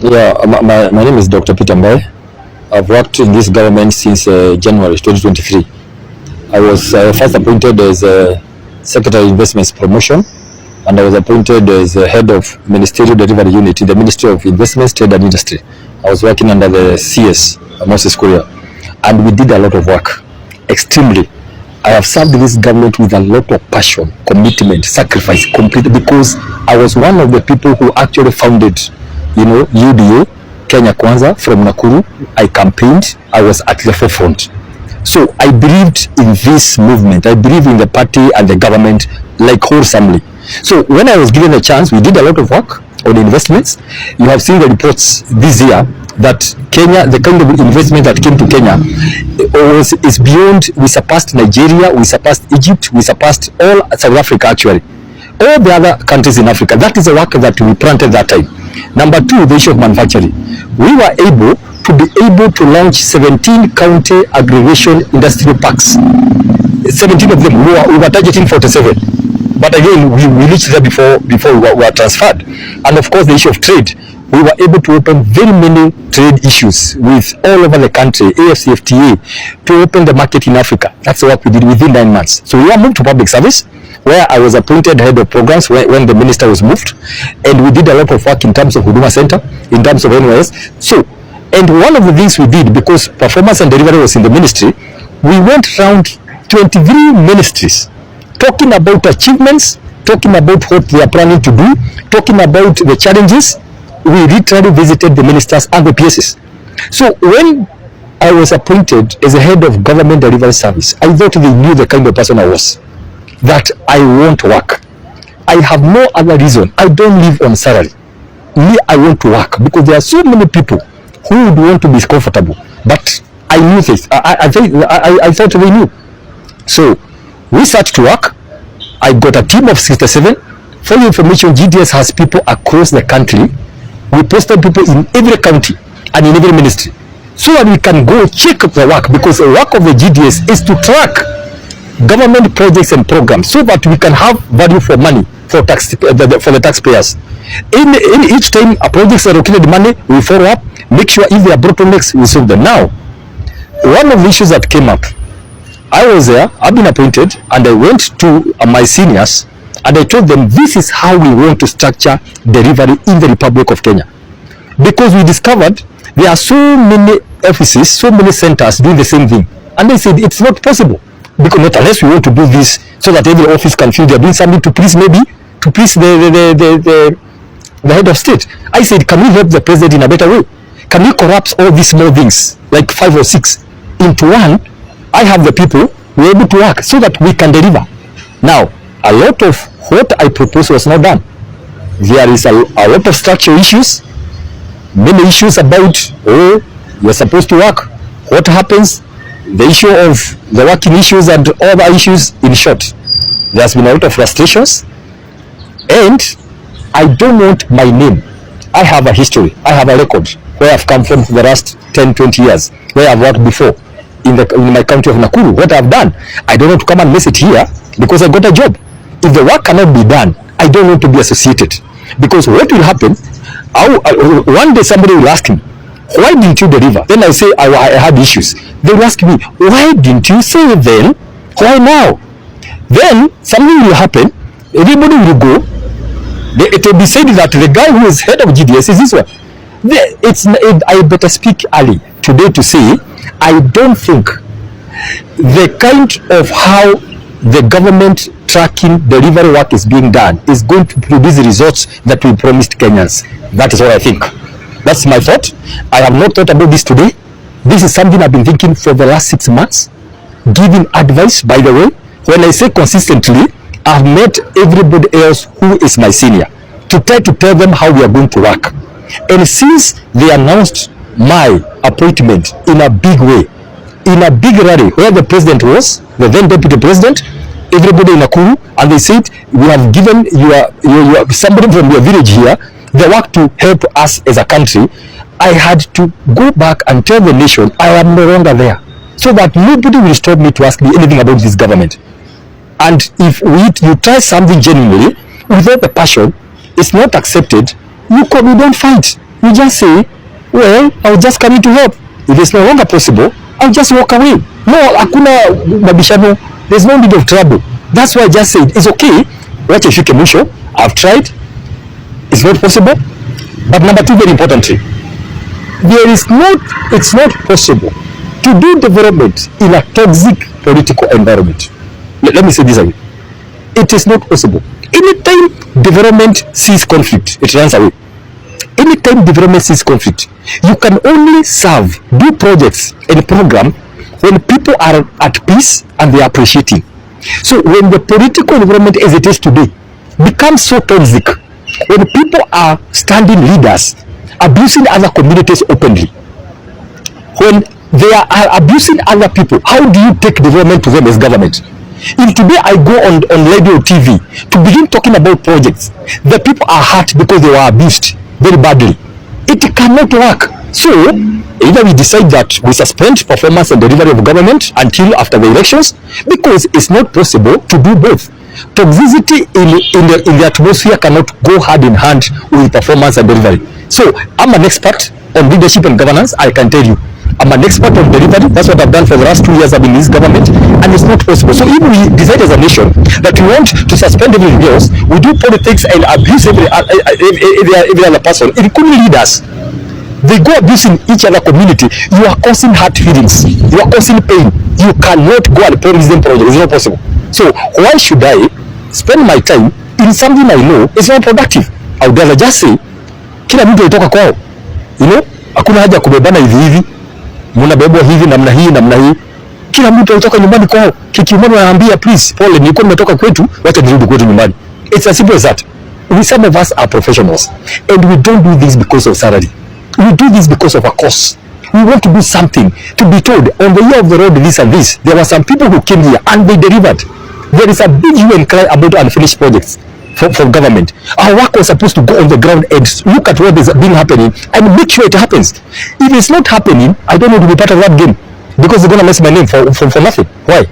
Yeah, my name is Dr. Peter Mbae. I've worked in this government since January 2023. I was first appointed as Secretary of Investments Promotion, and I was appointed as head of Ministerial Delivery Unit in the Ministry of Investments, Trade and Industry. I was working under the CS, Moses Kuria, and we did a lot of work, extremely. I have served this government with a lot of passion, commitment, sacrifice, completely, because I was one of the people who actually founded, UDA, Kenya Kwanza from Nakuru. I campaigned, I was at the forefront. So I believed in this movement. I believe in the party and the government like wholesomely. So when I was given a chance, we did a lot of work on investments. You have seen the reports this year that Kenya, the kind of investment that came to Kenya is beyond. We surpassed Nigeria, we surpassed Egypt, we surpassed all South Africa actually. All the other countries in Africa. That is the work that we planted that time. Number two, the issue of manufacturing. We were able to launch 17 county aggregation industrial parks. 17 of them. We were targeting 47. But again, we reached there before we were transferred. And of course, the issue of trade. We were able to open very many trade issues with all over the country, AFCFTA, to open the market in Africa. That's what we did within 9 months. So we were moved to public service, where I was appointed head of programs when the minister was moved. And we did a lot of work in terms of Huduma Center, in terms of NYS. So, and one of the things we did, because performance and delivery was in the ministry, we went around 23 ministries, talking about achievements, talking about what they are planning to do, talking about the challenges. We literally visited the ministers and the PSs. So when I was appointed as a head of government delivery service, I thought they knew the kind of person I was, that I want to work. I have no other reason. I don't live on salary. Me, I want to work because there are so many people who would want to be comfortable. But I knew this. I thought they knew. So we started to work. I got a team of 67. For your information, GDS has people across the country. We posted people in every county and in every ministry, so that we can go check the work, because the work of the GDS is to track government projects and programs so that we can have value for money for the taxpayers. In each time a project is allocated money, we follow up, make sure if there are bottlenecks, we solve them. Now, one of the issues that came up, I was there, I've been appointed, and I went to my seniors and I told them this is how we want to structure delivery in the Republic of Kenya. Because we discovered there are so many offices, so many centers doing the same thing. And they said it's not possible. Because not unless we want to do this so that every office can feel they're doing something to please the head of state. I said, can we help the president in a better way? Can we corrupt all these small things, like 5 or 6, into one? I have the people who are able to work so that we can deliver. Now, a lot of what I proposed was not done. There is a lot of structural issues, many issues about, you're supposed to work. What happens? The issue of the working issues and other issues. In short, there's been a lot of frustrations, and I don't want my name. I have a history. I have a record where I've come from for the last 10-20 years, where I've worked before in my county of Nakuru. What I've done, I don't want to come and mess it here because I got a job. If the work cannot be done, I don't want to be associated, because what will happen, one day somebody will ask me, why didn't you deliver? Then I say, I had issues. They will ask me, why didn't you say then? Why now? Then something will happen, everybody will go, it will be said that the guy who is head of GDS is this one. I better speak early today to say, I don't think the kind of how the government tracking delivery work is being done is going to produce the results that we promised Kenyans. That is what I think. That's my thought. I have not thought about this today. This is something I've been thinking for the last 6 months, giving advice. By the way, when I say consistently, I've met everybody else who is my senior to try to tell them how we are going to work. And since they announced my appointment in a big way, in a big rally where the president was, the then deputy president, everybody in Nakuru, and they said, we have given somebody from your village here the work to help us as a country. I had to go back and tell the nation I am no longer there, so that nobody will stop me to ask me anything about this government. And if you try something genuinely without the passion, it's not accepted, we don't fight. You just say, well, I'll just come in to help. If it's no longer possible, I'll just walk away. No, hakuna mabishano. There's no need of trouble. That's why I just said, it's okay. Wacha ifike mwisho. I've tried. It's not possible. But number two, very importantly, it's not possible to do development in a toxic political environment. Let me say this again. It is not possible. Anytime development sees conflict, it runs away. Anytime development sees conflict, you can only do projects and program when people are at peace and they are appreciating. So when the political environment as it is today becomes so toxic, when people are standing leaders abusing other communities openly, when they are abusing other people, how do you take development to them as government? If today I go on radio TV to begin talking about projects, the people are hurt because they were abused very badly. It cannot work. So either we decide that we suspend performance and delivery of government until after the elections, because it's not possible to do both. Toxicity in the atmosphere cannot go hand in hand with performance and delivery. So I'm an expert on leadership and governance. I can tell you, I'm an expert on delivery. That's what I've done for the last 2 years. I've been in this government, and it's not possible. So if we decide as a nation that we want to suspend everything else, we do politics and abuse every other person, including leaders. They go abusing each other community. You are causing hurt feelings. You are causing pain. You cannot go and promise them project. It's not possible. So why should I spend my time in something I know is not productive? I would rather just say, kila mtu alitoka kwao. You know, hakuna haja kubebana hivi. Mnabebwa hivi namna hii. Kila mtu alitoka nyumbani kwao. Kikiumana anaambia, please, pole, nilikuwa nimetoka kwetu, wacha nirudi kwetu nyumbani. It's as simple as that. Some of us are professionals, and we don't do this because of salary. We do this because of a cause. We want to do something, to be told, on the year of the road, this and this. There were some people who came here and they delivered. There is a big hue and cry about unfinished projects from government. Our work was supposed to go on the ground and look at what is being happening and make sure it happens. If it's not happening, I don't want to be part of that game, because they're going to mess my name for nothing. Why?